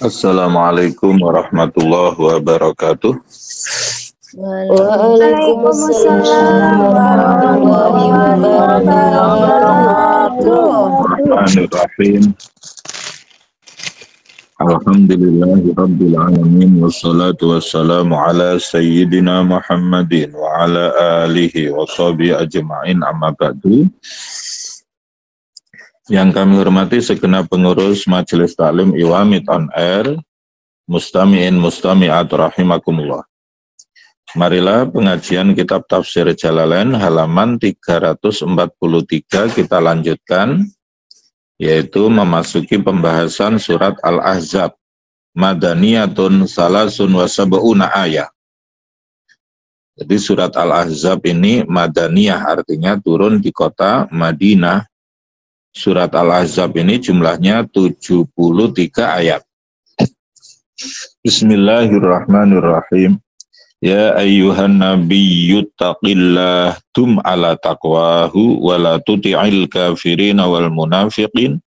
Assalamualaikum warahmatullahi wabarakatuh. Waalaikumsalam warahmatullahi wabarakatuh. Bismillahirrahmanirrahim. Alhamdulillahi rabbil alamin wassalatu wassalamu ala sayyidina Muhammadin wa ala alihi wa sahbihi ajma'in amma ba'du. Yang kami hormati segenap pengurus Majelis Taklim Iwamid on Air, mustami'in mustami'at rahimakumullah. Marilah pengajian kitab tafsir Jalalain halaman 343 kita lanjutkan, yaitu memasuki pembahasan surat Al-Ahzab, Madaniyatun salasun wa sab'una ayah. Jadi surat Al-Ahzab ini Madaniyah, artinya turun di kota Madinah. Surat Al-Ahzab ini jumlahnya 73 ayat. Bismillahirrahmanirrahim. Ya ayyuhan nabiyyu taqillah tum ala taqwahu wa la tuti'il kafirina wal munafiqin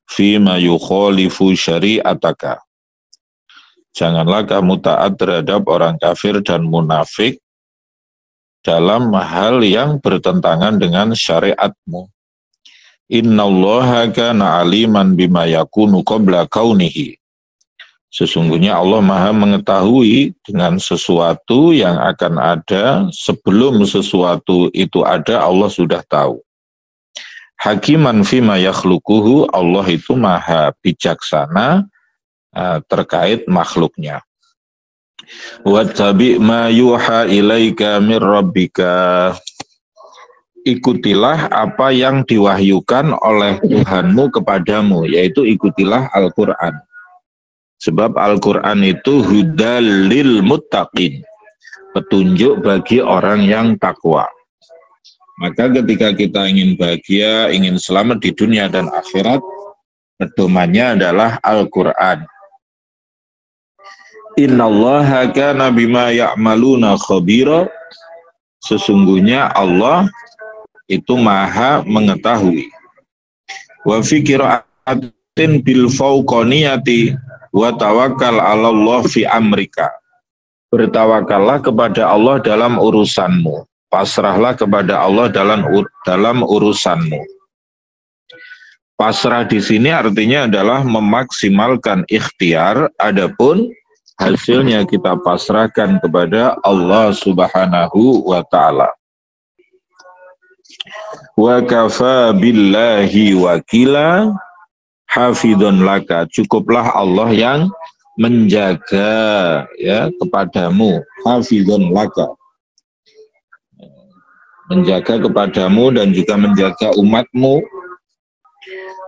fima yukhalifu syari'ataka. Janganlah kamu taat terhadap orang kafir dan munafik dalam hal yang bertentangan dengan syariatmu. Innallaha kana aliman bima yakunu qabla kaunihi. Sesungguhnya Allah Maha mengetahui dengan sesuatu yang akan ada sebelum sesuatu itu ada, Allah sudah tahu. Hakiman fima yakhluquhu, Allah itu Maha bijaksana terkait makhluknya. Wattabi' ma yuha ilaika mir rabbika. Ikutilah apa yang diwahyukan oleh Tuhanmu kepadamu, yaitu ikutilah Al-Quran. Sebab Al-Quran itu hudal lil muttaqin, petunjuk bagi orang yang takwa. Maka ketika kita ingin bahagia, ingin selamat di dunia dan akhirat, pedomannya adalah Al-Quran. Innallaha kana bima ya'maluna khabira. Sesungguhnya Allah itu Maha mengetahui. Wa fi qira'atin bil fauqaniyati wa tawakkal 'ala Allah fi amrika. Bertawakallah kepada Allah dalam urusanmu. Pasrahlah kepada Allah dalam urusanmu. Pasrah di sini artinya adalah memaksimalkan ikhtiar, adapun hasilnya kita pasrahkan kepada Allah Subhanahu wa taala. Wa kafa billahi wakila hafidhun laka. Cukuplah Allah yang menjaga ya kepadamu, hafidhun laka, menjaga kepadamu dan juga menjaga umatmu.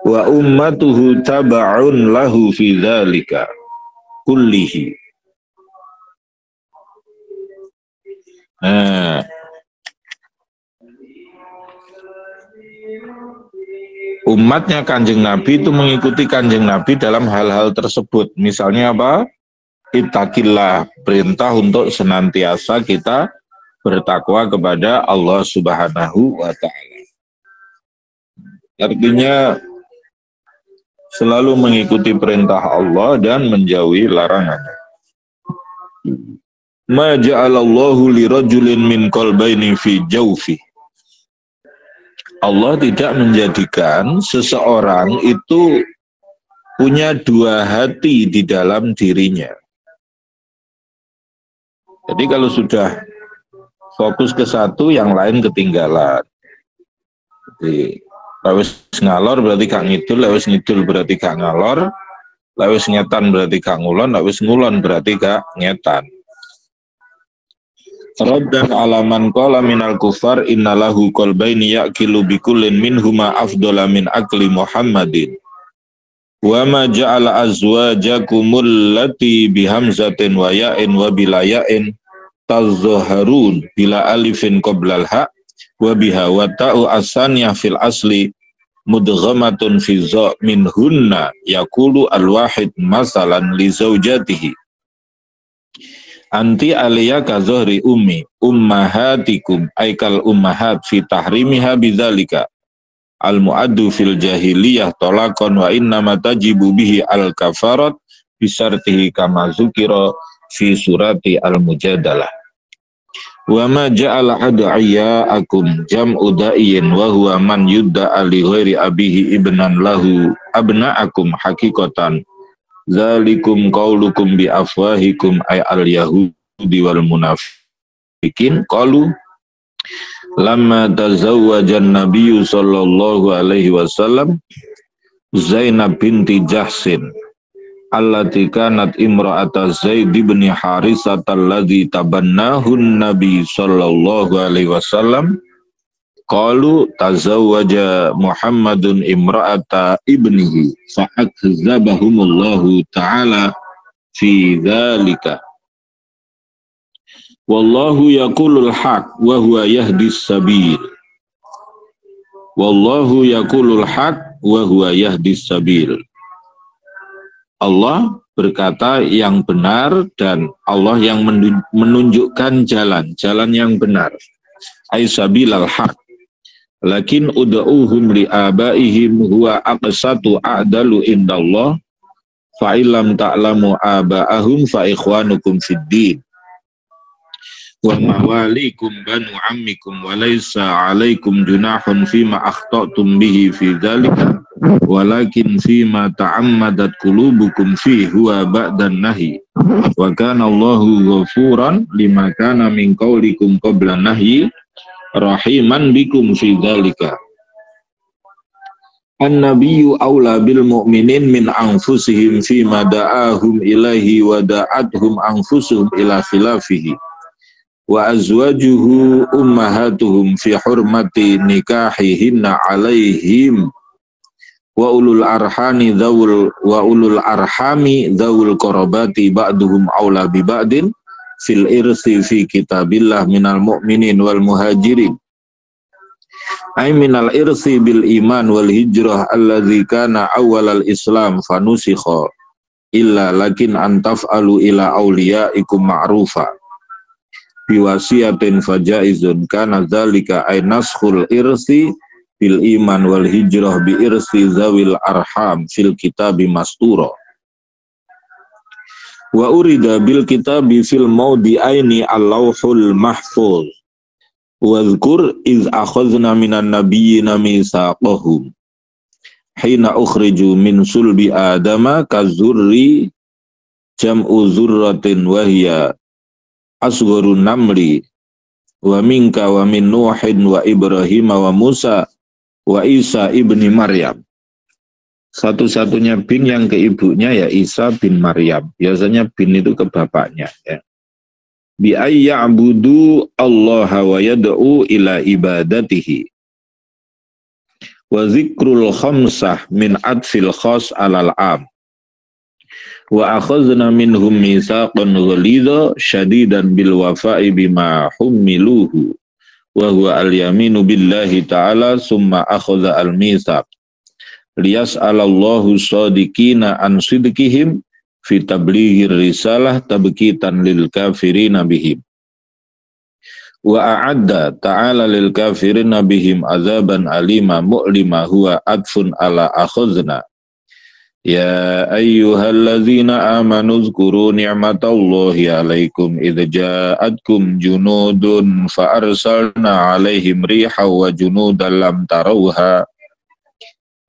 Wa ummatuhu taba'un lahu fi dzalika kullihi. Umatnya Kanjeng Nabi itu mengikuti Kanjeng Nabi dalam hal-hal tersebut. Misalnya apa? Ittaqillah, perintah untuk senantiasa kita bertakwa kepada Allah Subhanahu wa ta'ala. Artinya selalu mengikuti perintah Allah dan menjauhi larangannya. Ma ja'alallahu lirajulin min qalbayni fi jawfi. Allah tidak menjadikan seseorang itu punya dua hati di dalam dirinya. Jadi kalau sudah fokus ke satu, yang lain ketinggalan. Jadi lewis ngalor berarti gak ngidul, lewis ngidul berarti gak ngalor, lewis ngetan berarti gak ngulon, lewis ngulon berarti gak ngetan. Raddan alaman qala minal kufar innalahu qalbaini yaqilu bikullin minhuma afdala min akli Muhammadin wa ma ja'ala azwajakumul lati bihamzatin wa ya'in wa bilayain tazharun bila alifin qoblal ha wa biha wa ta'u asaniyah fil asli mudghamatun fi za minhunna yaqulu alwahid masalan li zaujatihi anti aliyya ka zuhri ummi ummahatikum aikal ummahat fi tahrimiha bidzalika al muaddu fil jahiliyah talaqan wa inna ma tajibu bihi al kafarat bisartihi kama zukira fi surati al-mujadalah. Wa ma ja'ala ad'iyaakum jam'u da'iyin wa huwa man yudda'a li ghairi abihi ibnan lahu abna'akum haqiqatan zalikum qaulukum bi afwahikum ay al-yahudi wal munafiqin qalu lamma tazawwajan nabiyyu sallallahu alaihi wasallam Zainab binti Jahsin allati kanat imra'ata Zaid bin Harisah alladhi tabannahu Nabi sallallahu alaihi wasallam qalu tazawwaja Muhammadun imra'ata ibnihi fa'akzabahumullahu ta'ala fi dzalika wallahu yaqulul haq wa huwa yahdis sabil wallahu yaqulul haq wa huwa yahdis sabil. Allah berkata yang benar dan Allah yang menunjukkan jalan yang benar. Aisabilal haq. Lakin ud'uhum li abaihim huwa aqsatu a'dalu indallah fa illam ta'lamu aba'ahum fa ikhwanukum fid din. Wa mawalikum banu ammikum wa laysa 'alaikum junahun fima akhta'tum bihi fi dzalika walakin fima ta'ammadat qulubukum fi huwa ba'dan nahi wa kana Allahu ghafuran lima kana min qaulikum qabla nahyi rahiman bikum fi dzalika. An-nabiyyu aula bil mu'minin min anfusihim fima da'ahum ilaihi wa da'atuhum anfusuhum ila khilafihi wa azwajuhu ummahatuhum fi hurmati nikahihinna alaihim wa ulul arhami dzawul qarabati ba'duhum aula bi ba'din fil irsi fi kitabillah minal mu'minin wal muhajirin ay minal irsi bil iman wal hijrah alladzi kana awwalal islam fanusikha illa lakin antaf'alu ila awliyaikum ma'rufa biwasiyatin fajaizun kana dzalika ay naskhul irsi bil iman wal hijrah bi irsi zawil arham fil kitabi mastura wa urida bil kitabi fil mawdi'aini al-lawhul mahfuz wa dzkur iz akhadna minan nabiyyina mitsaqahum hina ukhriju min sulbi adama kazurri jam'u zurratin wa hiya asgharun namli wa minka wa min Nuhin wa Ibrahim wa Musa wa Isa ibni Maryam. Satu-satunya bin yang ke ibunya ya Isa bin Maryam. Biasanya bin itu ke bapaknya ya. Bi ayya'budu Allah wa yad'u ila ibadatihi. Wa zikrul khamsah min adfil khas alal am. Wa akhadna minhum mitsaqan ghalidha syadidan bil wafa'i bima hummiluhu wa huwa al yaminu billahi ta'ala summa akhadha al mitsaq liyas'alallahu shadiqina an sidqihim fi tablighir risalah tabkitan lil kafirina bihim wa a'adda ta'ala lil kafirina bihim azaban alima mu'lima huwa adfun ala akhadna. Ya ayyuhalladzina amanu zkuru ni'matallahi alaikum idh ja'atkum junudun fa'arsalna alaihim riha wa junudan lam tarawha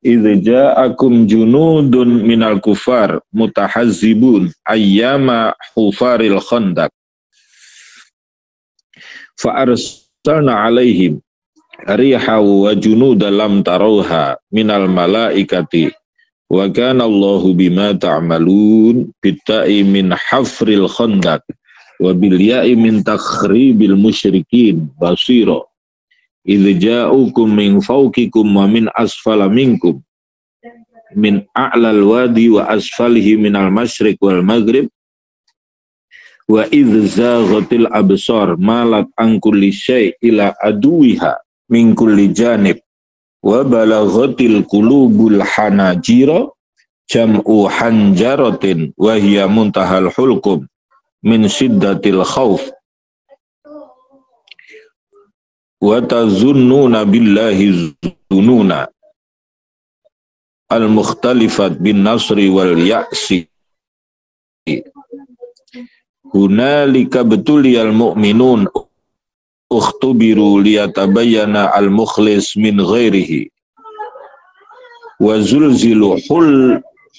idh ja'akum junudun minal kufar mutahazzibun ayyama hufaril khandaq fa'arsalna alaihim riha wa junudan lam tarawha minal malaikati wa kana Allahu bima ta'malun bitta'i min hafril khandaq wa bil ya'i min takhribil musyrikin basira idh ja'ukum min fawqikum wa min asfala minkum min a'lal wadi wa asfalihi minal masyriq wal maghrib wa idh zaghatil absar malat an kulli syai' ila aduwiha min kulli janib wa balaghatil qulubul hanajira jam'u hanjaratin wa hiya muntahal hulqum min siddatil khauf wa tazunnuna billahi zununa al-mukhtalifat bin nasri wal ya'si Hunalika betuliyal mu'minun ukhtubiru liyatabayyana al-mukhlis min ghairihi wa zulzilu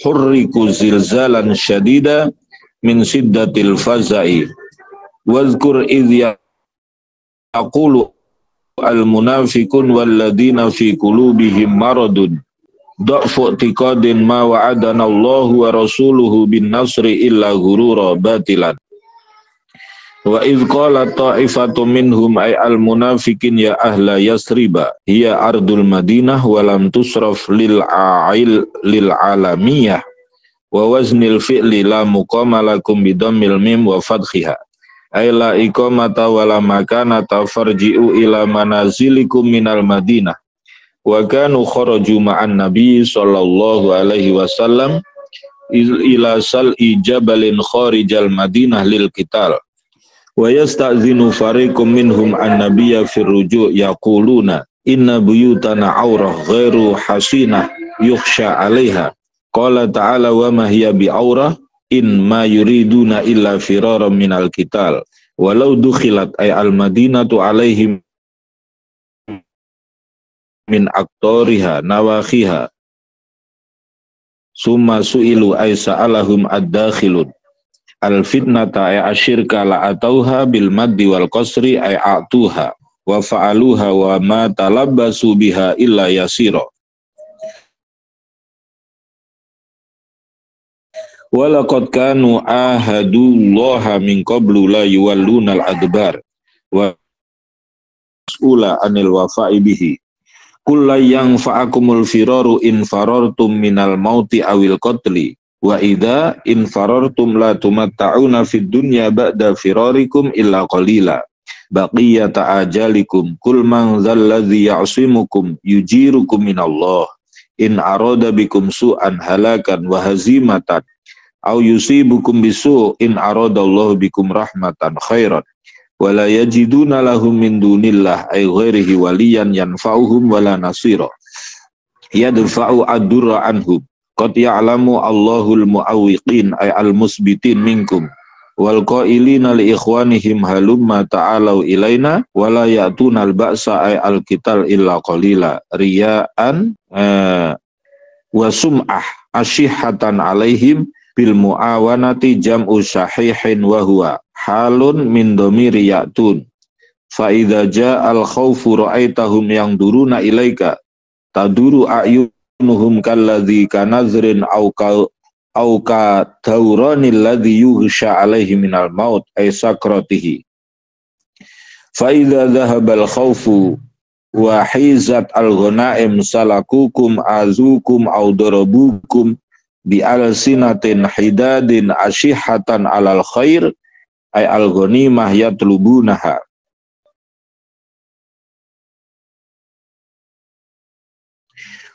hurriku zilzalan syadida min siddatil faza'i wadhkur idh yaqulu al-munafiqun walladina fi qulubihim maradun da'fu i'tiqadin ma wa'adana Allahu wa rasuluhu bin nasri illa ghurura batilan. Wa idh qala ta'ifatu minhum ay al-munafiqin ya ahla yasriba hiya ardul madinah wa lam tusraf lil alamiyah wa waznil fi'li la muqama lakum bidammil mim wa fadhiha ay la iqamata wa la makanata farji'u ila manazilikum minal madinah wa kanu kharaju ma'an nabi sallallahu alaihi wasallam ila sal'i jabalin kharijal madinah lil qital wa yasta'zinu fariqum minhum an-nabiyya fir ruju' yaquluna inna buyutana aurah ghairu hasinah yukhsha 'alaiha qala ta'ala wa ma hiya bi aurah in ma yuriduna illa firaran minal qital walau dukhilat ay al-madinatu 'alaihim min aktoriha nawakhiha summa su'ilu ay sa'alahum ad-dakhilun al-fitnata ay asyirka la'atauha bil maddi wal qasri ay a'tuha wa fa'aluha wa ma talabbasu biha illa yasira walaqad kanu ahadullaha min qablu la yuwalluna al-adbar wa mas'ula anil wafa'i bihi kullayang fa'akumul firaru in farartum minal mauti awil qatli wa idha in farartum la tumatta'una fid dunya ba'da firarikum illa qalila baqiyata ajalikum kul man dzalladzi ya'simukum yujirukum minallah in arada bikum su'an halakan wa hazimatan aw yusibukum bisu' in aradallahu bikum rahmatan khairan wala yajiduna lahum min dunillah ay ghairihi waliyan yanfa'uhum wala nasira yadfa'u ad-durra anhum qad ya'lamu Allahul mu'awwiqin ay al-musbitin minkum wal qailina li ikhwanihim halumma ta'alau ilaina wala ya'tuna al-ba'sa ay al-qital illa qalila riya'an wa sum'ah asyihatan alaihim bil mu'awanati jam'u sahihin wa huwa halun min dhamiri ya'tun fa idza ja'al khaufu ra'aitahum yang duruna ilaika taduru a'yunuhum kalladzi kanazrin au ka tauranil ladzi yughsha alaihi minal maut ay sakratihi fa idza dhahabal khaufu wa hizat al ghanaim salakukum azukum au darabukum bi alsinatin hidadin asyihatan alal khair ay al-ghanimah yatlubunaha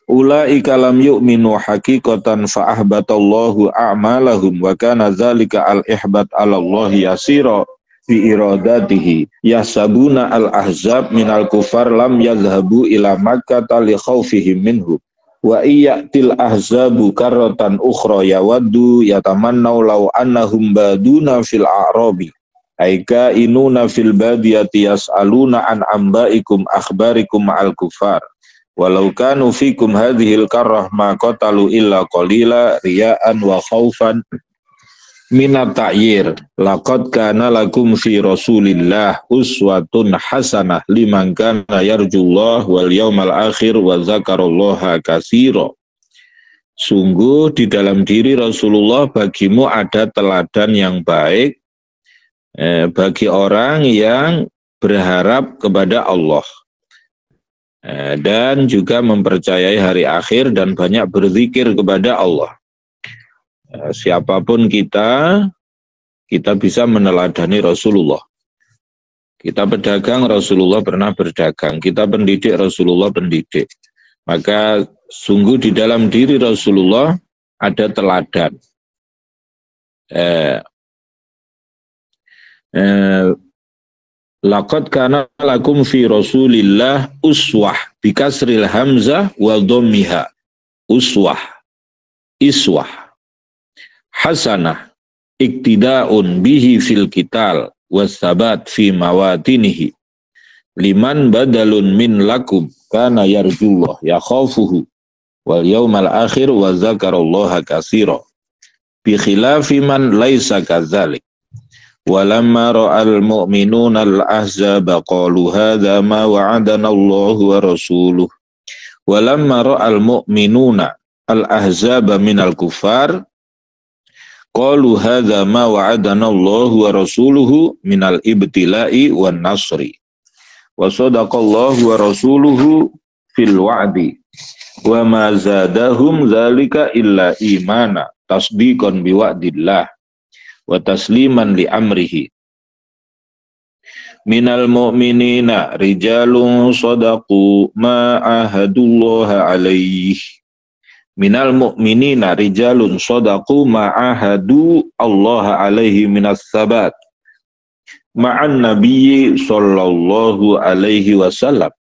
ulaika lam yu'minu haqiqatan fa ahbatallahu a'malahum wa kana dzalika al-ihbat 'ala Allah yasira fi iradatihi yasabuna al-ahzab minal kufar lam yadhhabu ila makkah li khaufihim minhu wa iyyatil ahzabu karratan ukhra yawaddu yatamannau law annahum baduna fil a'rabi aika inuna fil badiyati yas'aluna an ambaikum akhbarikum ma'al kufar walau kanu fikum hadhil karrah ma qatalu illa qalila riya'an wa khaufan minat ta'yir laqad kana lakum fi rasulillah uswatun hasanah liman kana yarjullah wal yawmal akhir wa dzakarallaha katsira. Sungguh di dalam diri Rasulullah bagimu ada teladan yang baik bagi orang yang berharap kepada Allah dan juga mempercayai hari akhir dan banyak berzikir kepada Allah. Siapapun kita bisa meneladani Rasulullah. Kita pedagang, Rasulullah pernah berdagang. Kita pendidik, Rasulullah pendidik. Maka sungguh di dalam diri Rasulullah ada teladan. Laqad kana lakum fi Rasulillah uswah bikasril hamzah wa dhammiha. Uswah, iswah. Hasanah iktida'un bihi fil qital wasabat fi mawatinihi liman badalun min lakum kana yarjullah yakhafuhu wal yawmal akhir wa zakarallaha katsira bi khilafi man laisa kadzalik walamma ra'al mu'minuna al-ahzaba qalu hadza ma wa'adana Allahu wa rasuluhu walamma ra'al mu'minuna al-ahzaba minal kuffar qalu hadza ma wa'adana Allahu wa rasuluhu minal ibtila'i wan nasri wa sadaqallahu wa rasuluhu fil wa'di wa ma zadahum dzalika illa imana tasdiqan bi wa'dillah wa tasliman li amrihi minal mu'minina rijalun sadaqu ma ahadullaha alaihi minal mu'minina rijalun sadaqu ma ahadu Allah alaihi minas sabat ma'an nabiyyi sallallahu alaihi wasallam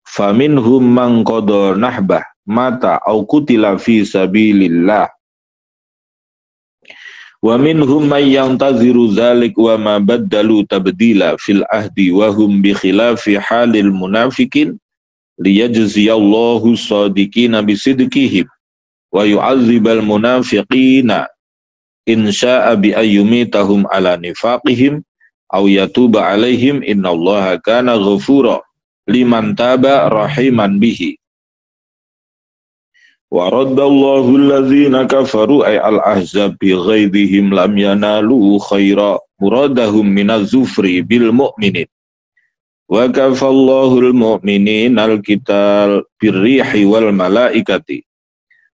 faminhum man qada nahbah mata au qutila fi sabilillah wa minhum man yantaziru dzalik wa ma baddalu tabdila fil ahdi wa hum bi khilafi halil munafiqin liyajziyallahu shadiqina bisidqihim wa yu'adzibal munafiqina in syaa'a bi ayyumitahum ala nifaqihim aw yatuba alaihim innallaha kana ghafura liman taba rahiman bihi wa raddallahu allazina kafaru ay al-ahzab bi ghaidihim lam yanalu khaira muradahum minaz zufri bil mu'minin wa kafallahu al-mu'minin al-qital birrihi wal malaikati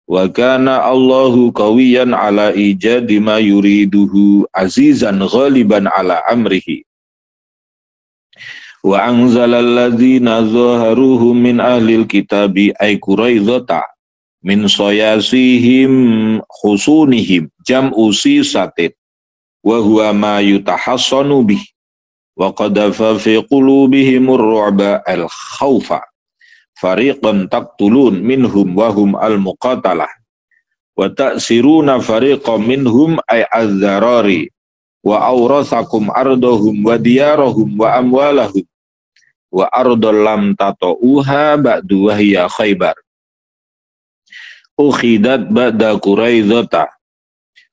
wa kana Allahu qawiyan ala ijadi ma yuriduhu azizan ghaliban ala amrihi wa anzalal ladzina zaharuhum min ahlil kitabi ay quraidzata min sayasihim khusunihim jam'u sisatin wa huwa ma yutahassanu bih wa qadafa fi qulubihimur ru'ba al khaufa fariqan taqtulun minhum wa hum al muqatalah wa ta'siruna fariqan minhum ay az-zarari wa awrasakum ardahum wa diyarahum wa amwalahum wa ardal lam tata'uha ba'du wa hiya Khaybar ukhidat ba'da Quraidzata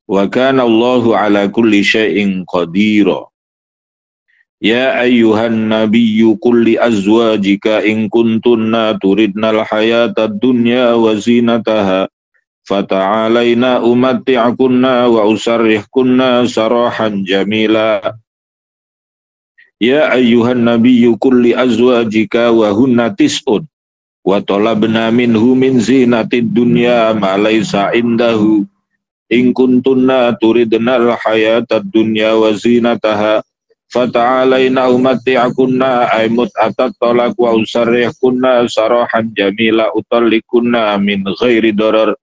wa kana Allahu ala kulli syai'in qadira ya ayyuhan nabiyyu qul li azwajika in kuntunna turidnal hayatad dunya wa zinataha fata'alaina umatti'kunna wa usarrihkunna sarahan jamila ya ayyuhan nabiyyu qul li azwajika wa hunna tis'un wa talabna minhu min zinatid dunya ma laysa indahu in kuntunna turidnal hayatad dunya wa zinataha fata'alaina umatti'kunna ay mut'atat talaq wa usarrihkunna sarahan jamila utallikunna min ghairi darar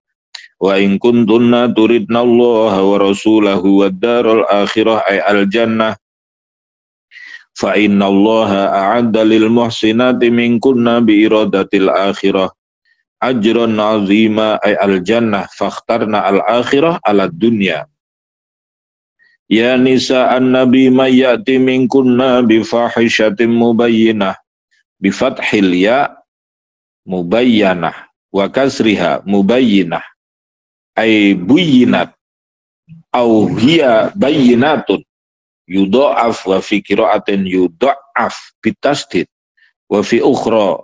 wa in kuntunna turidnallaha wa rasulahu wad daral akhirah ay al jannah fa innallaha a'adda lil muhsinati minkunna bi iradatil akhirah ajran azima ay al jannah fakhtarna al akhirah ala dunya ya nisa an-nabi may ya'ti minkunna bi fahishatin mubayyinah bi fathil ya mubayyanah wa kasriha mubayyinah ay buyyinat au hiya bayyinatun yudha'af wa fi qira'atin yudha'af bitasdid wa fi ukhra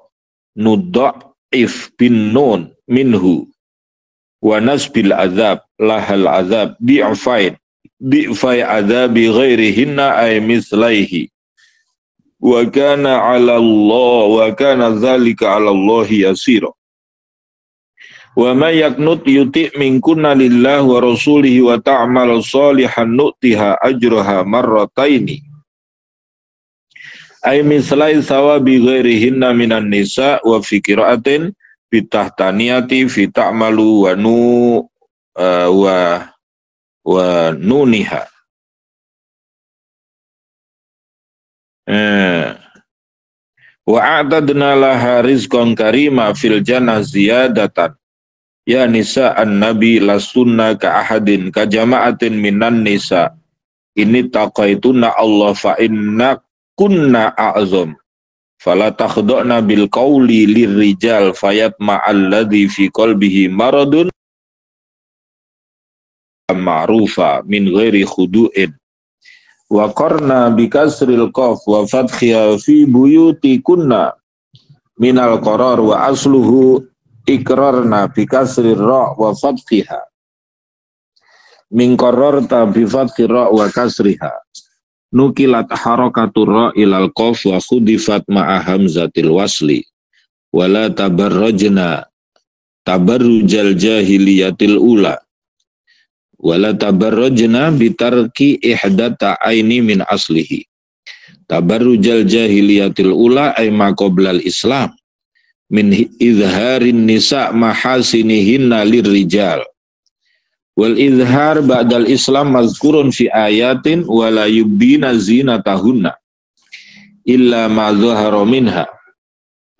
nudha'if bin nun minhu wa nasbil azab lahal azab bi'fain bi'fai azabi ghairihinna ay mislaihi wa kana 'ala Allah wa kana dzalika 'ala Allah yasira wa may yaknut yuti minkunna lillahi wa rasulihi wa ta'mal shalihan nu'tiha ajraha marrataini ay mislai sawabi ghairihinna minan nisa wa fi qira'atin bitahtaniyati fi ta'malu wa nu wa nuniha wa a'tadna laha rizqan karima fil jannah ziyadatan Ya nisa an-nabi lastunna ka ahadin ka jama'atin minan nisa. Ini taqaituna Allah fa inna kunna a'zam. Fala takhda'na bil qawli lirrijal fayatma alladhi fi qalbihi maradun ma'rufa min ghairi khudu'in. Wa qarna bi kasril qaf wa fathiha fi buyuti kunna minal qarar wa asluhu ikrarna bi kasrir ra wa fathiha min qararta bi fathir ra wa kasriha nukilat harakatur ra ilal qaf wa khudifat ma'a hamzatil wasli wala tabarrajna tabarrujal jahiliyatil ula wala tabarrajna bitarki ihdata aini min aslihi. Tabarrujal jahiliyatil ula ay ma qoblal islam min izharin nisa mahasinihinna lirrijal wal izhar ba'dal islam mazkurun fi ayatin wala yubdina zinatahunna illa ma zahara minha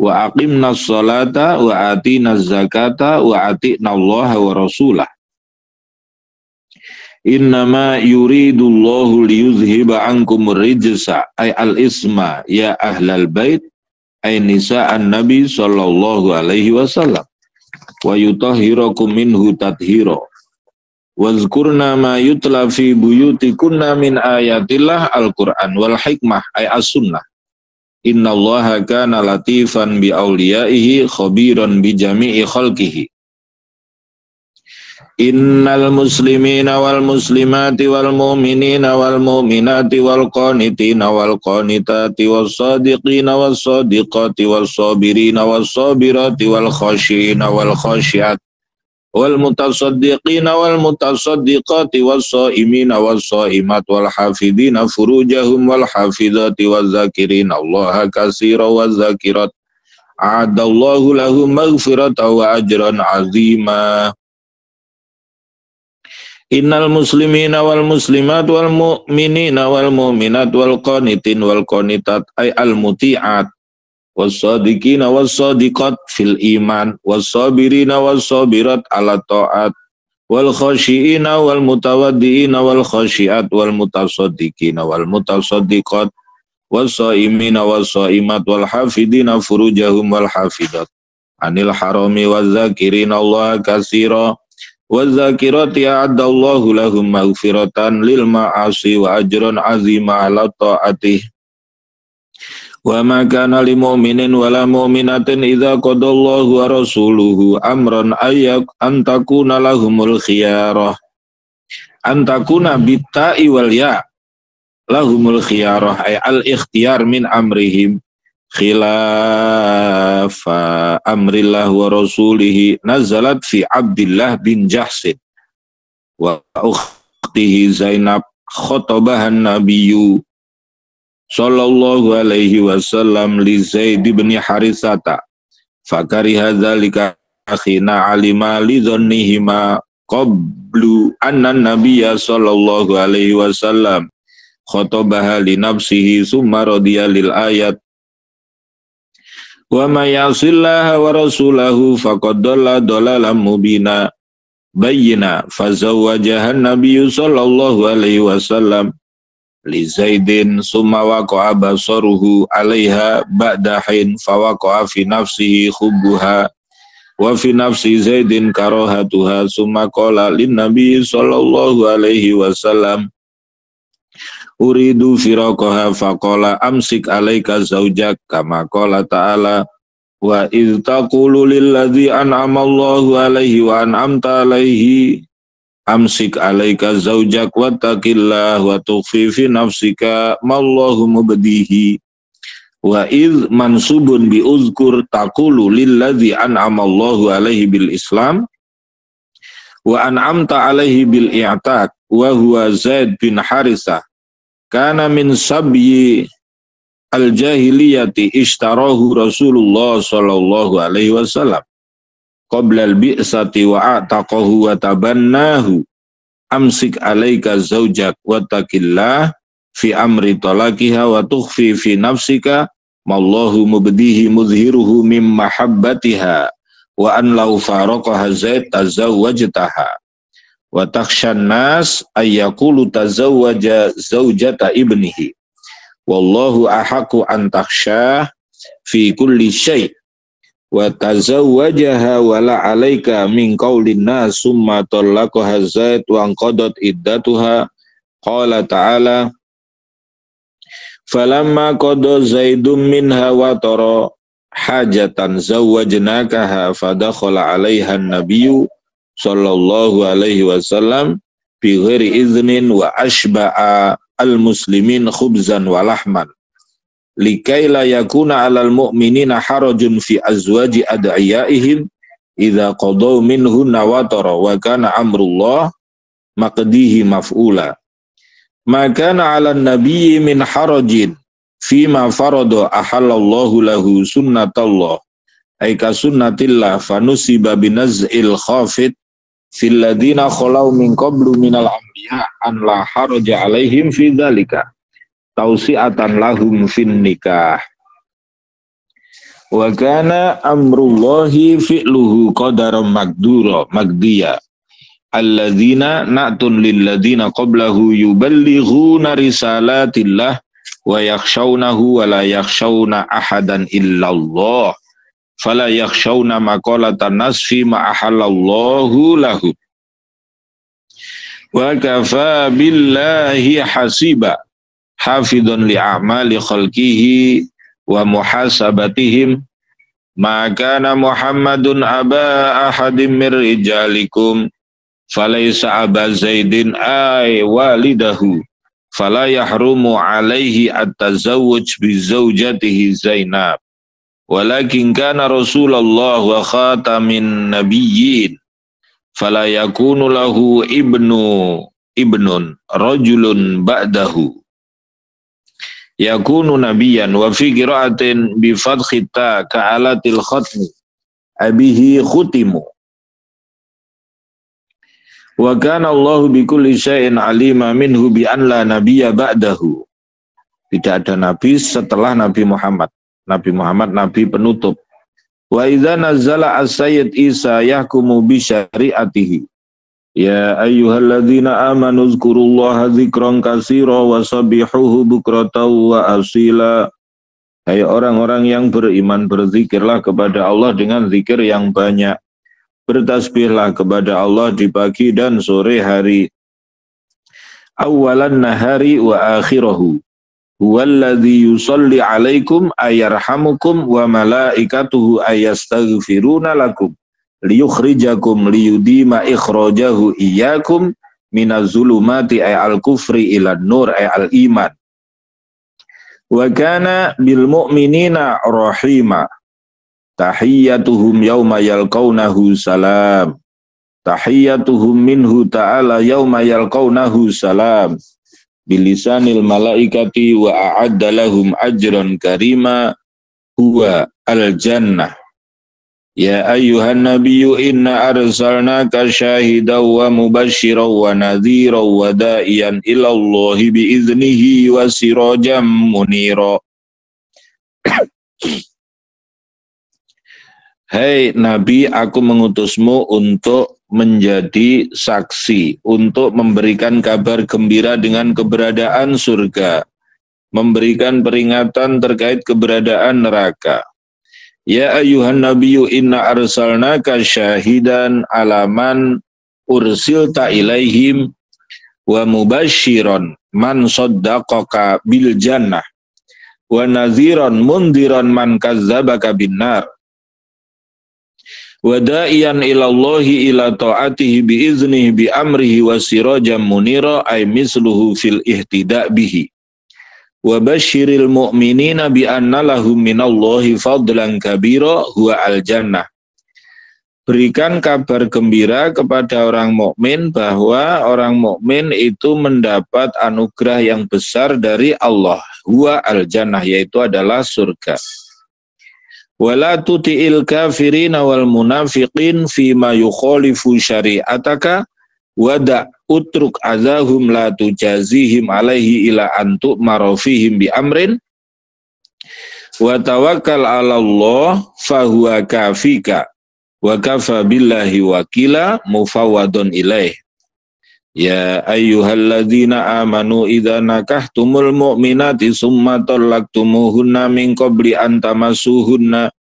wa aqimna sholata wa atina zakata wa atina allaha wa rasulah. Innama yuridullahu liyuzhiba ankum rijsa ay al-isma ya ahlal bait ay nisa'an nabi sallallahu alaihi wasallam wa yutahhirakum minhu tathhira wazkurna ma yutla fi buyutikunna min ayatillah al-Qur'an wal hikmah ay as-sunnah. Innallaha kana latifan bi awliyaihi khabiran bi jami'i khalqihi. Innal muslimina wal muslimati wal mu'minina wal mu'minati wal qanitina wal qanitati was sadiqina was sadiqati was sabirina was sabirati wal khashina wal khashiat wal mutasaddiqina wal mutasaddiqati was shaimina was shaimat wal hafidina furujahum wal hafidati waz zakirina Allaha katsiran waz zakirat a'adallahu lahum maghfiratan wa ajran 'azima. Innal muslimina wal muslimat wal mu'minina wal mu'minat wal qanitin wal qanitat ay al muti'at was sadiqina was sadiqat fil iman was sabirina was sabirat ala ta'at wal khashiina wal mutawaddiina wal khashiat wal mutasaddiqina wal mutasaddiqat was shaimina was shaimat wal hafidina furujahum wal hafidat anil harami waz zakirina Allah katsira wadzakirati a'adallahu lahum maghfiratan lil ma'asi wa ajran 'azima 'ala ta'atih. Wa ma kana lil mu'minin wala mu'minatin idza qadallahu wa rasuluhu amran ayyak antakuna lahumul khiyarah antakuna bitta'i wal ya lahumul khiyarah ay al ikhtiyar min amrihim khilafa amrillah wa rasulihi nazalat fi Abdillah bin Jahsin wa ukhtihi Zainab khotobahan nabiyyu sallallahu alaihi wasallam li Zaid bin Harisata fakariha dzalika akhina alima li dhannihima qablu anna nabiyya sallallahu alaihi wasallam khotobaha li nafsihi summa radiya lil ayat wa may yasillaha wa rasulahu faqad dalla dalalan mubina bayyina fazawwajaha an-nabiyyu sallallahu alaihi wasallam li Zaidin summa waqa'a basaruhu 'alaiha ba'da hin fawaqa'a fi nafsihi hubbuha wa fi nafsi Zaidin karahatuha summa qala lin nabiyyi sallallahu alaihi wasallam uridu firaqaha faqala amsik alaika zaujak kama qala ta'ala wa idh taqulu lilladzi an'ama Allahu alaihi wa an'amta alaihi amsik alaika zaujak wattaqillah wa tukhfi fi nafsika mallahu mubdihi wa idh mansubun bi uzkur taqulu lilladzi an'ama Allahu alaihi bil Islam wa an'amta alaihi bil i'taq wa huwa Zaid bin Harisah kana min sabyi al-jahiliyati ishtarahu Rasulullah sallallahu alaihi wasallam qabla al-bi'sati wa a'taqahu wa tabannahu amsik alaika zaujak wattaqillah fi amri talaqiha wa tukhfi fi nafsika mallahu mubdihi muzhiruhu mim mahabbatiha wa an lau faraqaha Zaid tazawwajtaha wa takhshan nas ayyaqulu tazawwaja zaujata ibnihi wallahu ahaqqu an takhshah fi kulli syai' wa tazawwajaha wa la 'alaika min qaulin nas summa talaqaha Zaid wa anqadat iddatuha qala ta'ala falamma qada Zaidum minha wa tara hajatan zawwajnakaha fadakhala 'alaiha an-nabiyyu sallallahu alaihi wasallam bi ghairi iznin wa ashba'a al-muslimin khubzan wa lahman likai la yakuna 'alal mu'minina harajun fi azwaji ad'iyaihim idza qadaw minhunna wa tara wa kana amrullah maqdihi maf'ula maka 'alan nabiyyi min harajin fima farada ahallallahu lahu sunnatallah ay ka sunnatillah fanusiba binaz'il khafid fil ladina khalau min qablu minal anbiya an la haraja alaihim fi dzalika tausi'atan lahum fin nikah wa kana amrullahi fi'luhu qadaran magdiya alladzina na'tun lil ladina qablahu yuballighuna risalatillah wa yakhshawnahu wa la yakhshawna ahadan illallah fala yakhshawna maqalatan nasfi ma ahallallahu lahu wa kafa billahi hasiba hafidun li a'mali khalqihi wa muhasabatihim ma kana Muhammadun aba ahadim mir rijalikum falaysa aba Zaidin ay walidahu fala yahrumu alaihi at-tazawwuj bi zaujatihi Zainab walakin kana Rasulullah wa khatamin nabiyyin fala yakunu lahu ibnun rajulun ba'dahu yakunu nabiyyan wa fi qira'atin bi fathi ta ka'alatil khatmi abihi khutimu wa kana Allahu bi kulli syai'in alima minhu bi an la nabiyya ba'dahu. Tidak ada nabi setelah Nabi Muhammad. Nabi Muhammad nabi penutup. Wa idza nazzala as-sayyid Isa yahkumu bi syari'atihi. Ya ayyuhalladzina amanu dzkurullaha dzikran katsira wa sabbihuhu bukratan wa asila. Hai orang-orang yang beriman, berzikirlah kepada Allah dengan zikir yang banyak. Bertasbihlah kepada Allah di pagi dan sore hari. Awalan nahari wa akhirahu. Huwallazi yusalli alaikum ayarhamukum wa malaikatuhu ayastaghfiruna lakum. Liyukhrijakum liyudima ikhrajahu iyyakum minaz-zulumati ay al-kufri ilan nur ay al-iman. Wa kana bil mu'minina rahima. Tahiyyatuhum yawma yalqawnahu salam. Tahiyyatuhum minhu ta'ala yawma yalqawnahu salam. Bilisanil malaikati wa a'adda lahum ajran karima huwa al-jannah. Ya ayyuhan nabiyyu inna arsalnaka syahidan wa mubasysyiran wa nadhiran wa da'iyan ilallahi biiznihi wa sirajan munira. Hai Nabi, aku mengutusmu untuk menjadi saksi, untuk memberikan kabar gembira dengan keberadaan surga, memberikan peringatan terkait keberadaan neraka. Ya ayyuhan nabiyyu inna arsalnaka syahidan alaman ursilta ilaihim wa mubasysyiran man saddaqaka bil jannah wa nadhiran mundiran man kazzabaka bin nar. Wa da'iyan ilallahi ila ta'atihi biiznihi bi amrihi wa sirajan munira ay misluhu fil ihtida' bihi. Wa basyiril mu'minina bi anna lahum minallahi fadlan kabira huwa al-jannah. Berikan kabar gembira kepada orang mukmin bahwa orang mukmin itu mendapat anugerah yang besar dari Allah, huwa al-jannah, yaitu adalah surga. Wala tuti'il kafirina wal munafiqin fima yukhalifu syari'ataka wada' utruk azahum la tujazihim alaihi ila antu marofihim bi amrin wa tawakkal ala Allah fahuwa kafika wa kafa billahi wakila mufawwadun ilaih. Ya ayyuhalladzina amanu idza nakahtumul mu'minati summa talaqtumuhunna min qabli an tamassuhunna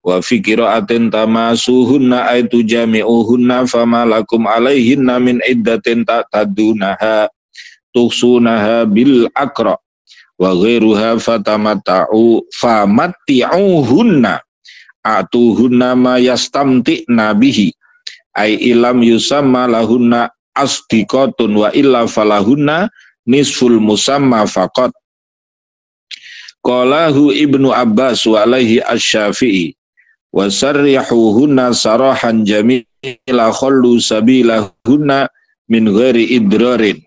wa fi qira'atin tamasuhunna ay tujami'uhunna fama lakum alaihinna min iddatin ta'tadunaha tuhsunaha bil aqra wa ghairuha famatti'uhunna atuhunna ma yastamti'na bihi ay ilam yusamma lahunna asdiqatun wa illa falahunna nisful musamma faqat. Qalahu Ibnu Abbas wa alaihi asy-Syafi'i wa sarrihuhunna sarahan jamila khallu sabilahunna min ghairi idrarin.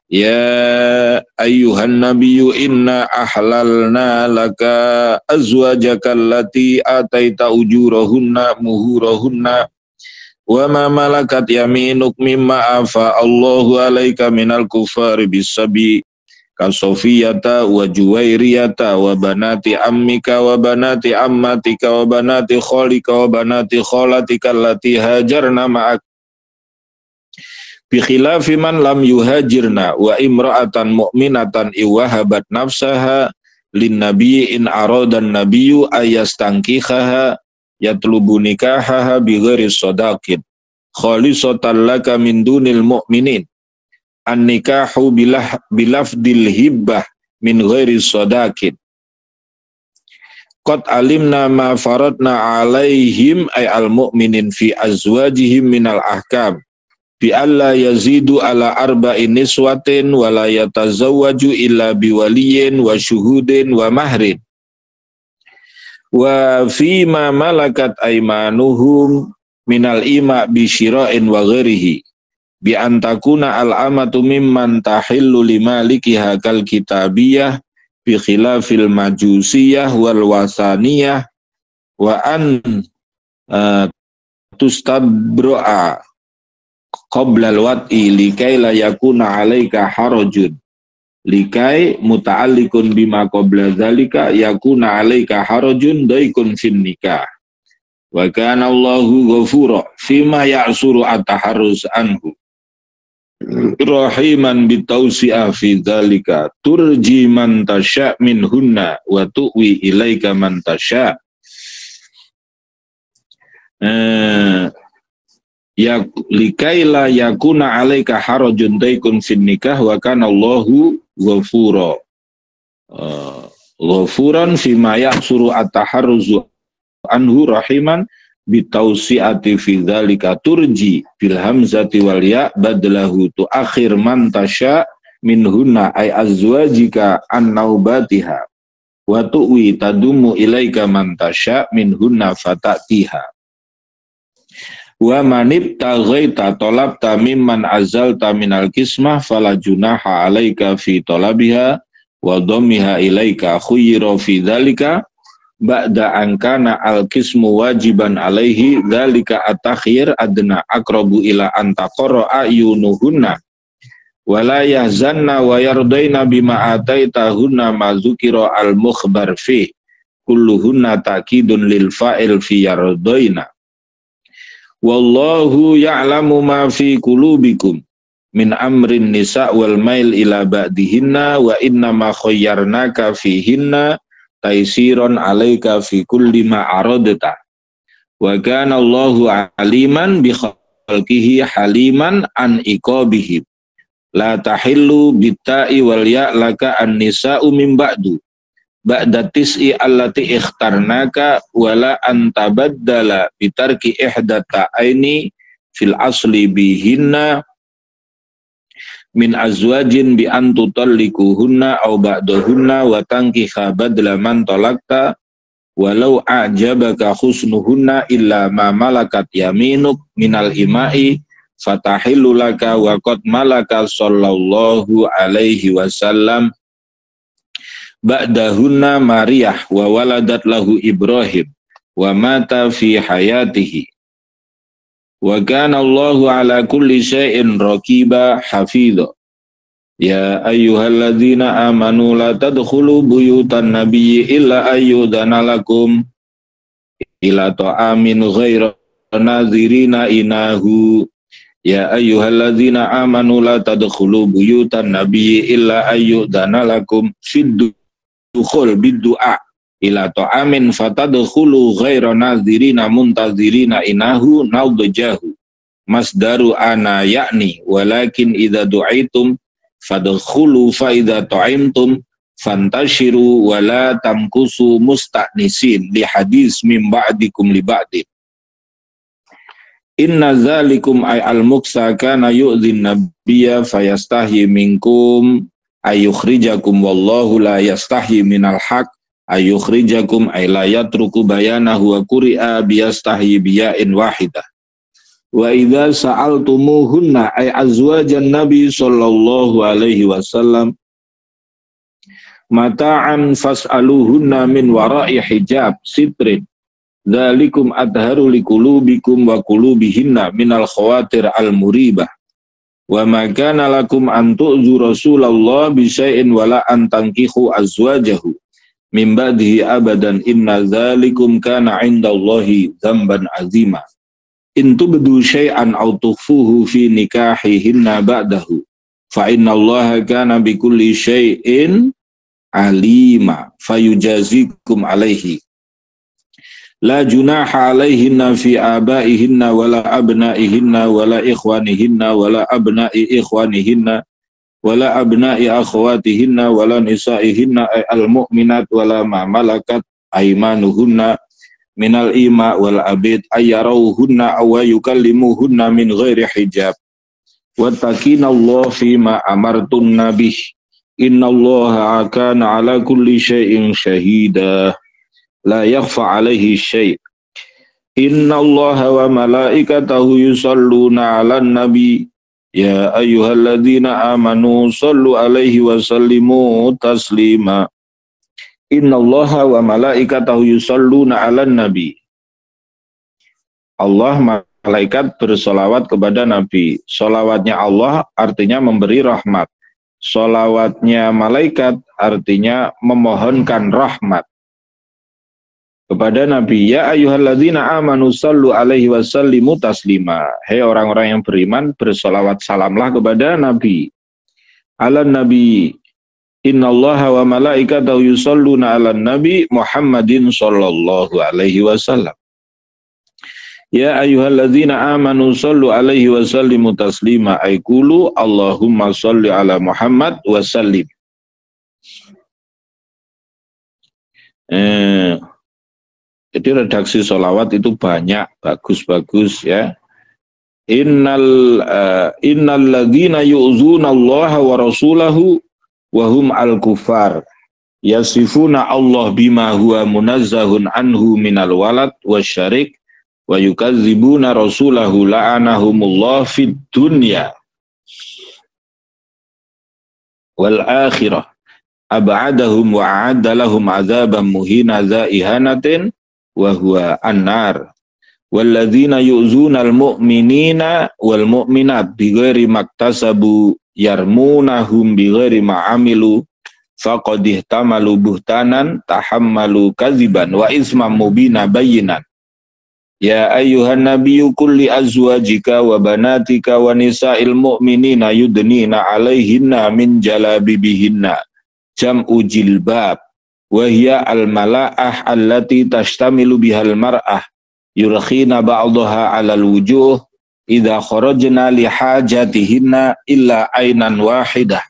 Ya ayyuhan nabiyyu inna ahlalna laka azwajaka allati ataita ujurahunna muhurahunna wa ma malakat yaminuk mimma afa Allahu alaika minal kufari bisabi kasofiyata wa juwairiyata wa banati ammika wa banati ammatika wa banati khalika wa banati khalatika allati hajarna ma'ak bi khilafi man lam yuhajirna wa imra'atan mu'minatan iwahabat nafsaha lin nabiyyi in aradan nabiyyu ayastankihaha yatlubu nikahaha bi ghairi sadaqin khalisatan laka min dunil mu'minin an nikahu bilafdil hibbah min ghairi sadaqin qad alimna ma faradna alaihim ay al mu'minin fi azwajihim minal ahkam bi alla yazidu ala arba'in niswatin wa la yatazawwaju illa biwaliyin wa syuhudin wa mahrin wa fima malakat aymanuhum minal ima bi syira'in wa ghairihi bi antakuna al amatu mimman tahillu limalikiha kal kitabiyah bi khilafil majusiyah wal wasaniyah wa an tustabro'a qabla al wat'i likai la yakuna alaika harajun likai muta'alliqun bima qabla dzalika yakuna alaika harajun daikun fin nikah wa kana Allahu ghafura fima ya'suru ataharruz anhu rahiman bitausi'a fi dzalika turji man tasya minhunna wa tu'wi ilaika man tasya ya likaila yakuna alaika harajun daikun fin nikah wa kana Allahu ghafura ghafuran fima ya'suru ataharruzu anhu rahiman bitausiati fi dzalika turji bil hamzati wal ya badlahu tuakhir man tasya minhunna ay azwajika an naubatiha wa tuwi tadumu ilaika man tasya minhunna fatatiha wa manib taghaita talabta mimman azalta minal kismah fala junaha alaika fi talabiha wa dhammiha ilaika khuyira fi dzalika ba'da ankana al-qismu wajiban alaihi dzalika at-takhir adna aqrabu ila an taqra ayunuhunna wala yahzanna wa yardaina bima ataitahunna ma dzukira al-mukhbar fi kulluhunna ta'kidun lil fa'il fi yardaina wallahu ya'lamu ma fi qulubikum min amrin nisa wal mail ila ba'dihinna wa inna ma khayyarnaka fihinna taisiron alaika fi kulli ma aradta wa kana Allahu aliman bi khalqihi haliman an iqabihi la tahillu bitta'i wal ya laka an nisa'u min ba'du ba'da tis'i allati ikhtarnaka wala antabaddala bitarki ihdata aini fil asli bihinna min azwajin bi antutallikuhunna aw ba'dahunna wa tankiha badla man talaqta walau a'jabaka husnuhunna illa ma malakat yaminuk minal ima'i fatahillu laka wa qad malaka sallallahu alaihi wasallam ba'dahunna Maryah wa waladat lahu Ibrahim wa mata fi hayatihi wa kana Allahu ala kulli syai'in raqiba hafidha. Ya ayyuhalladzina amanu la tadkhulu buyutan nabiyyi illa ayyudana lakum ila ta'amin ghaira nadhirina inahu. Ya ayyuhalladzina amanu la tadkhulu buyutan nabiyyi illa ayyudana lakum fid-dukhul bid-du'a ila ta'amin fatadkhulu ghaira nadhirina muntazirina inahu nawdajahu. Masdaru ana yakni walakin idza du'itum fadkhulu fa idza ta'imtum fantashiru wala tamkusu musta'nisin li hadis min ba'dikum li ba'din. Inna zalikum ay al-muksa kana yu'dhin nabiyya fayastahi minkum ayukhrijakum wallahu la yastahi minal haq ayukhrijakum ay la yatruku bayanahu wa quri'a biyastahi biya'in wahidah. Wa idza sa'altumuhunna ay azwajan nabi sallallahu alaihi wasallam mata'an fas'aluhunna min wara'i hijab sitrin dzalikum adharu liqulubikum wa qulubihinna minal khawatir al-muribah wa ma kana lakum an tu'zu Rasulullah bi syai'in wala an tankihu azwajahu min ba'dihi abadan inna dzalikum kana 'indallahi dzamban 'azima in tubdu syai'an aw tukhfuhu fi nikahihinna ba'dahu fa innallaha kana bikulli syai'in alima fayujazikum alaihi. La junaha alaihinna fi abaihinna wala abnaihinna wala ikhwanihinna wala abnai ikhwanihinna wala abnai akhwatihinna wala nisaihinna al-mu'minat wala ma malakat aymanuhunna minal ima wal abid ayyarawhunna aw yukallimuhunna min ghairi hijab wattaqinallaha fima amartun nabih innallaha kana ala kulli syai'in syahida la yakhfa alaihi syai'. Innallaha wa malaikatahu yusalluna 'alan nabi ya ayyuhalladzina amanu sallu alaihi wa sallimu taslima. Innallaha wa malaikatahu yusalluna 'alan nabi. Allah malaikat bersolawat kepada nabi. Solawatnya Allah artinya memberi rahmat. Solawatnya malaikat artinya memohonkan rahmat kepada Nabi. Ya ayyuhalladzina amanu sallu alaihi wa sallimu taslima. Hei orang-orang yang beriman, bersolawat salamlah kepada Nabi. Alan Nabi. Innallaha wa malaikatahu yusalluna alan Nabi Muhammadin sallallahu alaihi wasallam. Ya ayyuhalladzina amanu sallu alaihi wa sallimu taslima. Aikulu Allahumma salli ala Muhammad wa sallim. Jadi redaksi sholawat itu banyak, bagus-bagus ya. Innal ladzina yu'zuna Allah wa rasulahu wa hum al-kufar yasifuna Allah bima huwa munazzahun anhu minal walad wasyarik wa yukadzibuna rasulahu la'anahumullah fid dunya wal akhirah ab'adahum wa a'adda lahum azaban muhina dza ihanatin wa huwa an-nar walladzina yu'zunal mu'minina wal mu'minat bighairi maktasabu yarmunahum bighairi ma'amilu faqad ihtamalu buhtanan tahammalu kadziban wa ismam mubina bayyinan. Ya ayyuhan nabiyyu kulli azwajika wa banatika wa nisa'il mu'minina yudnina 'alaihinna min jalabibihinna jam'u jilbab wa hiya al-mala'ah allati tashtamilu bihal mar'ah yurkhina ba'daha 'alal wujuh idza kharajna li hajatihinna illa ainan wahidah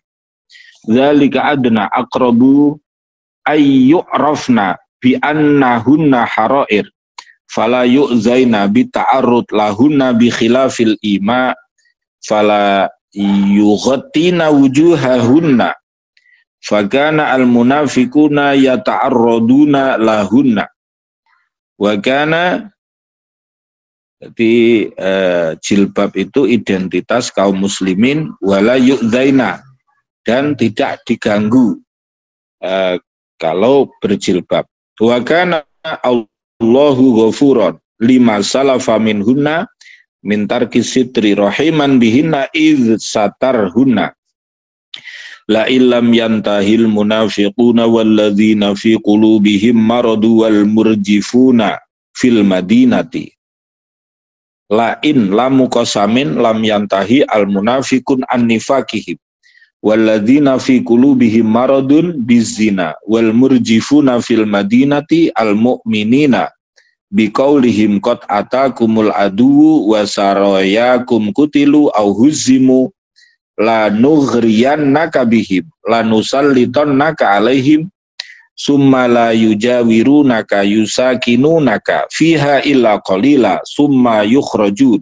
dzalika adna aqrabu ay yu'rafna bi annahunna harair fala yu'zaina bi ta'arrud lahunna bi khilafil ima fala yughattina wujuhahunna fakana al munafiquna yata'arraduna lahunna wa kana. Jadi jilbab itu identitas kaum muslimin wala yu'dzaina dan tidak diganggu kalau berjilbab. Wa kana Allahu ghafuran lima salafa minhunna min tarki sitri rahiman bihinna idz satarhunna. La illam yantahil munafiquna walladzina fi qulubihim maradu wal murjifuna fil madinati. Lain lamu qasamin lam yantahi al munafiqun an nifaqihim walladzina fi qulubihim maradun bizina wal murjifuna fil madinati al mu'minina biqaulihim qad atakumul adu wa sarayakum kutilu au huzimu la nughriyannaka bihim la nusallitannaka alaihim summa la yujawirunaka yusakinunaka fiha illa qalila summa yukhrajun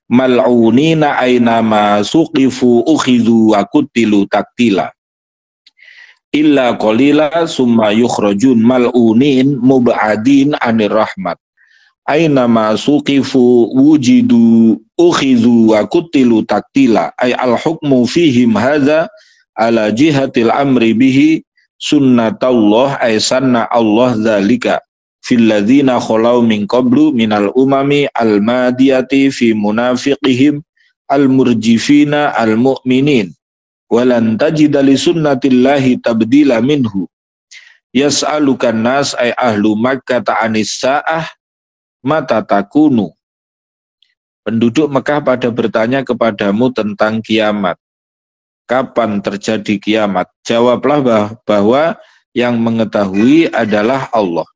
mal'unina aynama suqifu ukhidhu wa kutilu taktila illa qalila summa yukhrajun mal'unin mub'adin anir rahmat aynama suqifu wujidu ukhidhu wa kutilu taktila ay al hukmu fihim hadza ala jihatil amri bihi sunnatallah ay sanna Allah dzalika fil ladzina khalau min qablu minal umami al madiyati fi munafiqihim al murjifina al mu'minin walan tajida li sunnatillahi tabdila minhu yas'alukan nas ay ahlu Makkah ta'anis sa'ah mata takunu. Penduduk Mekah pada bertanya kepadamu tentang kiamat. Kapan terjadi kiamat? Jawablah bahwa yang mengetahui adalah Allah.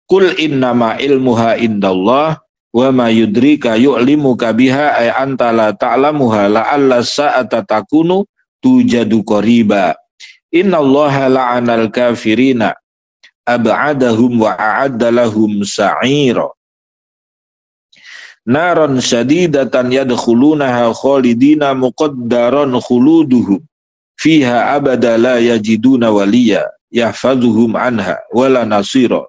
Qul innama ilmuha indallah wa ma yudrika yu'limuka biha ay anta la ta'lamuha la'alla sa'ata takunu tujadu qariba. Innallaha la'anal kafirina ab'adahum wa a'adda lahum sa'ira. Naron syadidatan yadkhulunaha khalidina muqaddaron khuluduhum fiha abada la yajiduna waliya yahfazuhum anha wala nasira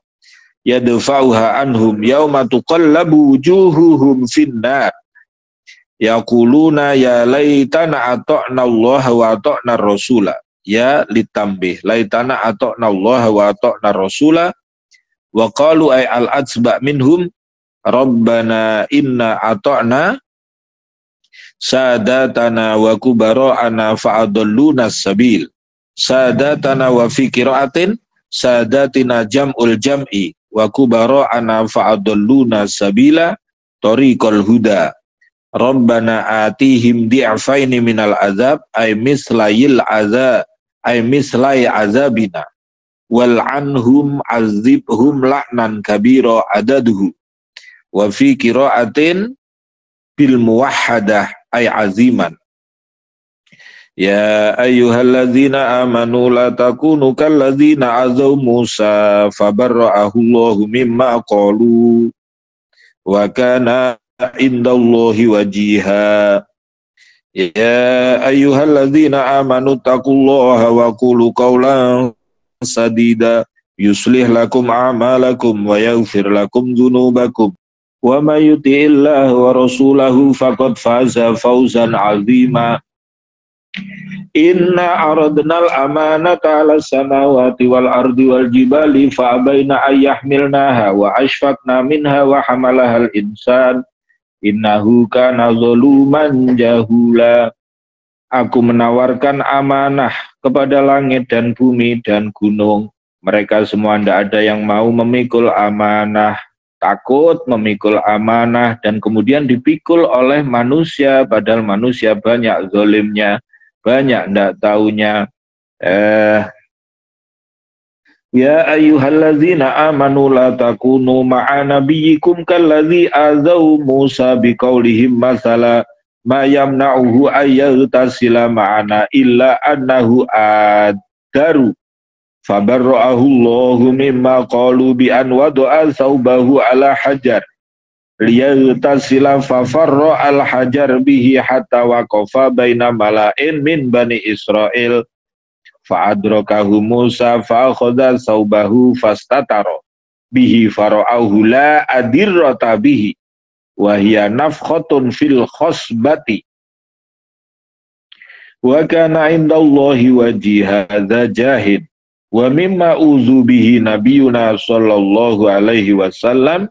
yadfa'uha anhum yawma tuqallabu wujuhuhum finnar yaquluna ya laitana ata'na Allah wa ata'na rasula ya litambih laitana ata'na Allah wa ata'na rasula wa qalu ay al-atsba minhum Rabbana inna ata'na sadatana wa kubara'ana fa'adalluna sabil sadatana wa fi qira'atin sadatina jam'ul jam'i wa kubara'ana fa'adalluna sabila tariqal huda Rabbana atihim di'afaini minal azab ay mislayil azab ay mislay azabina wal anhum azibhum la'nan kabira adaduhu wa fi qira'atin bil muwahhadah ay aziman. Ya ayyuhalladzina amanu la takunu kalladzina azaw Musa fabarra'ahu Allahu mimma qalu wa kana indallahi wajiha. Ya ayyuhalladzina amanu taqullaha wa qulu qawlan sadida yuslih lakum a'malakum wa yaghfir lakum dzunubakum wa may yuti'illah wa rasulahu faqad faza fawzan 'azima. Inna aradnal amanata 'alas samawati wal ardi wal jibali fa abaina ayyahmilnaha wa ashfaqna minha wa hamalahal insan innahu kana zaluman jahula. Aku menawarkan amanah kepada langit dan bumi dan gunung. Mereka semua tidak ada yang mau memikul amanah, takut memikul amanah dan kemudian dipikul oleh manusia, padahal manusia banyak zalimnya, banyak tidak taunya. Ya ayyuhalladzina amanu la takunu ma'a nabiyyikum kalladzi azaw Musa biqaulihim masala ma yamna'uhu ayyagtasila ma'ana illa annahu adaru fabarra'ahu Allahu mimma qalu bi an wada'a thawbahu ala hajar liyagtasila fafarra al hajar bihi hatta waqafa baina mala'in min bani Israel fa'adrakahu Musa fa'akhadha thawbahu fastatara bihi fara'ahu la adirrata bihi wa hiya nafkhatun fil khasbati wa kana indallahi wajiha hadza jahid. Wa mimma uzu bihi nabiyuna sallallahu alaihi wasallam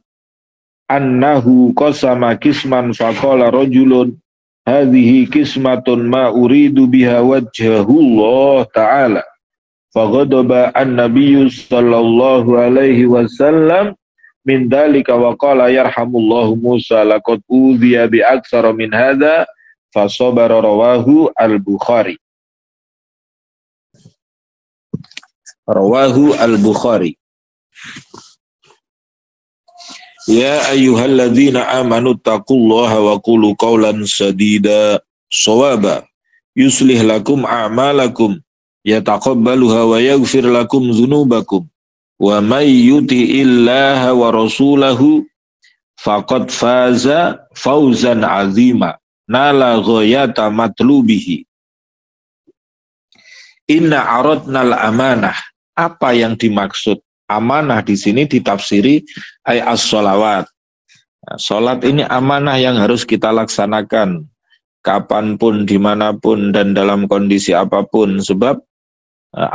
annahu qasama kisman faqala rajulun hadhihi kismatun ma uridu biha wajhahullah ta'ala faghadaba an-nabiyyu sallallahu alaihi wasallam min dzalika wa qala yarhamullahu Musa laqad udhiya bi aktsara min hadza fa sabara rawahu al-Bukhari. Rawahu al-Bukhari. Ya ayyuhalladzina amanu taqullaha wa qulu qawlan sadida shawaba yuslih lakum a'malakum yataqabbaluha wa yaghfir lakum dzunubakum wa may yuti'illaha wa rasulahu faqad faza fawzan 'azima nala ghayata matlubihi. Inna aradnal amanah. Apa yang dimaksud amanah di sini ditafsiri ay as-sholawat. Nah, sholat ini amanah yang harus kita laksanakan kapanpun, dimanapun, dan dalam kondisi apapun. Sebab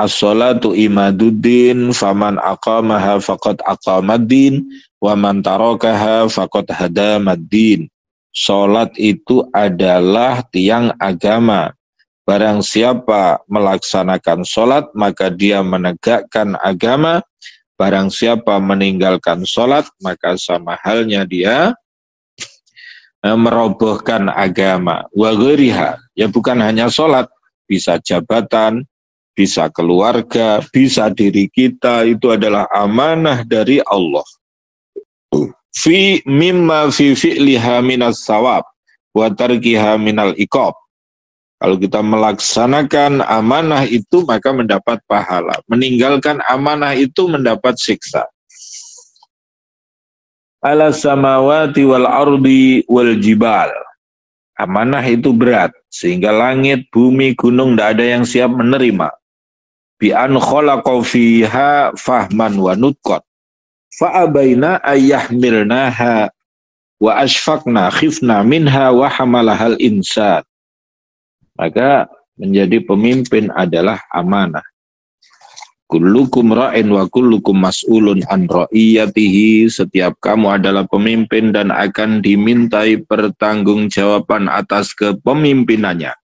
as-sholatu imaduddin, faman aqamaha faqad aqamaddin, wa man tarakaha faqad hadamaddin. Sholat itu adalah tiang agama. Barang siapa melaksanakan sholat, maka dia menegakkan agama. Barang siapa meninggalkan sholat, maka sama halnya dia merobohkan agama. Wa ghairiha, ya bukan hanya sholat, bisa jabatan, bisa keluarga, bisa diri kita, itu adalah amanah dari Allah. Fi mimma fi fi'liha minas sawab wa tarkiha minal iqab. Kalau kita melaksanakan amanah itu maka mendapat pahala. Meninggalkan amanah itu mendapat siksa. Ala samawati wal ardi wal jibal. Amanah itu berat. Sehingga langit, bumi, gunung tidak ada yang siap menerima. Bi an khalaqa fiha fahman wa nutqat. Fa'abaina ayyahmilnaha wa ashfaqna khifna minha wa hamalahal insan. Maka menjadi pemimpin adalah amanah. Kullukum ra'in wa kullukum mas'ulun an ra'iyatihi. Setiap kamu adalah pemimpin dan akan dimintai pertanggungjawaban atas kepemimpinannya.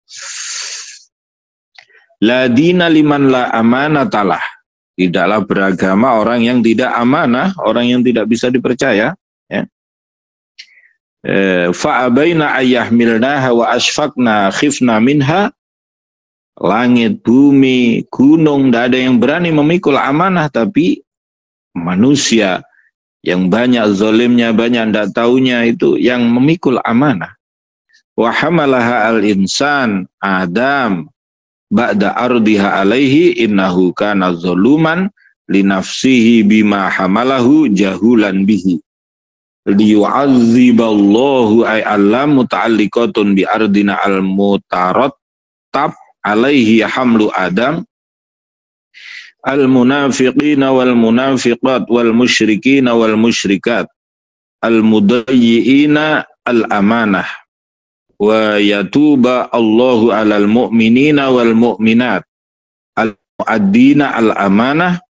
La dina liman la amanatalah. Tidaklah beragama orang yang tidak amanah, orang yang tidak bisa dipercaya. Ya. Fa'abaina ayyahmilnaha wa asfaqna khifna minha. Langit, bumi, gunung, tidak ada yang berani memikul amanah, tapi manusia yang banyak zalimnya, banyak tidak taunya itu yang memikul amanah. Wa hamalaha al-insan Adam ba'da ardiha alaihi innahu kana zaluman li nafsihi bima hamalahu jahulan bihi. Liyu'azziballahu ay allam muta'alliqatun bi ardina al-mutarattab alaihi hamlu adam al-munafiqina wal munafiqat wal musyrikina wal musyrikat al-mudayyi'ina al-amanah wa yatuba Allahu alal mu'minina wal mu'minat al-mu'addina al-amanah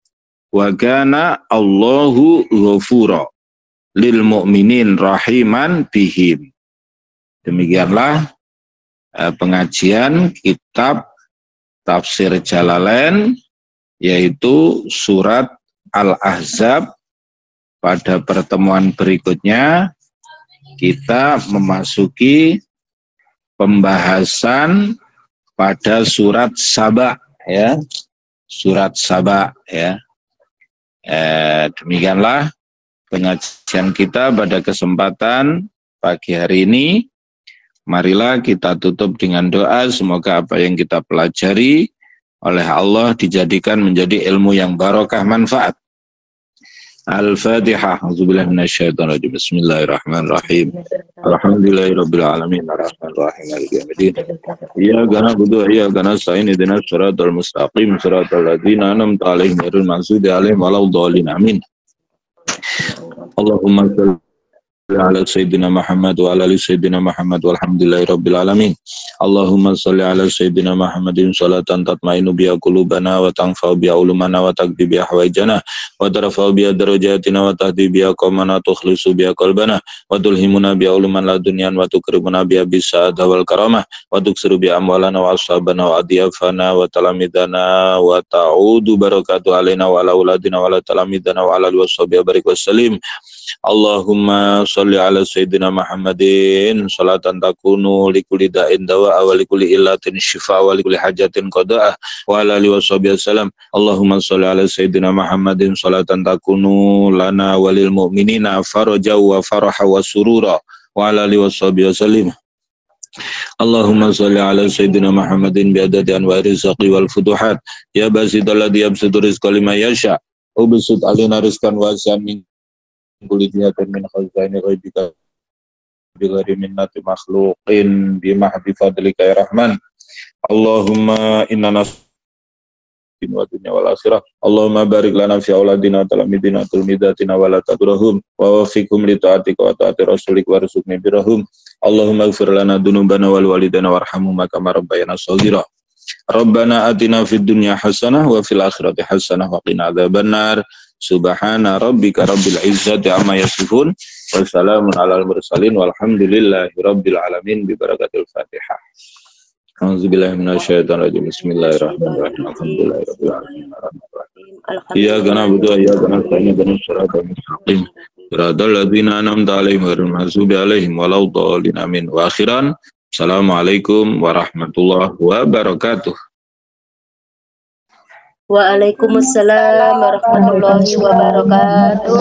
wa kana Allahu ghafura lil mu'minin rahiman bihim. Demikianlah pengajian kitab Tafsir Jalalain, yaitu surat Al-Ahzab. Pada pertemuan berikutnya kita memasuki pembahasan pada surat Saba, ya. Surat Saba, ya. Demikianlah pengajian kita pada kesempatan pagi hari ini. Marilah kita tutup dengan doa, semoga apa yang kita pelajari oleh Allah dijadikan menjadi ilmu yang barokah manfaat. Al-Fatihah. A'udzubillahi minasyaitonirrajim. Bismillahirrahmanirrahim. Alhamdulillahirabbil alamin arrahmanir rahim maliki yaumiddin. Iyyaka na'budu wa iyyaka nasta'in ihdinas siratal mustaqim siratal ladzina an'amta 'alaihim ghairil maghdubi 'alaihim waladdallin. Amin. Allahumma shalli ala sayyidina Muhammad wa ala ali sayyidina Muhammad walhamdulillahi rabbil alamin. Allahumma shalli ala sayyidina Muhammadin sholatan tatmainu biha qulubana wa tanfa'u biha ulumana wa taqdi biha hawaijana wa tarfa'u biha darajatina wa tahdi biha qawmana tukhlisu biha qalbana wa tulhimuna biha uluman ladunyan wa tukrimuna biha bisa'adah wal karamah wa tuksiru biha amwalana wa ashabana wa adiyafana wa talamidana wa ta'udu barakatuh alaina wa ala uladina wa ala talamidana wa ala washabihi barik wassalim. Allahumma sholli ala sayyidina Muhammadin salatan takunu likulli da'in dawa'a wa likulli illatin shifa wa likulli hajatin qada'ah wa ala alihi washabihi wasallam. Allahumma sholli ala sayyidina Muhammadin salatan takunu lana walil mu'minina faraja wa faraha wa surura wa ala alihi washabihi wasallam. Allahumma sholli ala sayyidina Muhammadin bi'adadi anwari rizqi wal futuhat ya basidalladzi yabsutu rizqa liman yasha ubsut alina rizqan wasi'an min kulli jihatin min khazaini ghaibika bighairi minnati makhluqin bimahdi fadlika ya rahman. Allahumma inna nas'aluka wa dunya wal akhirah. Allahumma barik lana fi auladina talamidina tulmidatina wa la tadurhum wa wafiqhum li ta'atika wa ta'ati rasulik warzuqni birahum. Allahumma ighfir lana dunubana wal walidana warhamhuma kama rabbayana shaghira. Rabbana atina fid dunya hasanah wa fil akhirati hasanah wa qina adzabannar. Subhana rabbika rabbil izzati amma yasifun wa salamun alal mursalin walhamdulillahi rabbil alamin bi barakatil Fatihah. A'udzubillahi minasyaitonir rajim. Bismillahirrahmanirrahim. Alhamdulillahi rabbil alamin. Iyyaka na'budu wa iyyaka nasta'in. Ihdinas siratal mustaqim. Siratal ladzina an'amta 'alaihim ghairil maghdubi 'alaihim waladdallin. Amin. Wa akhiran, assalamualaikum warahmatullahi wabarakatuh. Waalaikumsalam warahmatullahi wabarakatuh.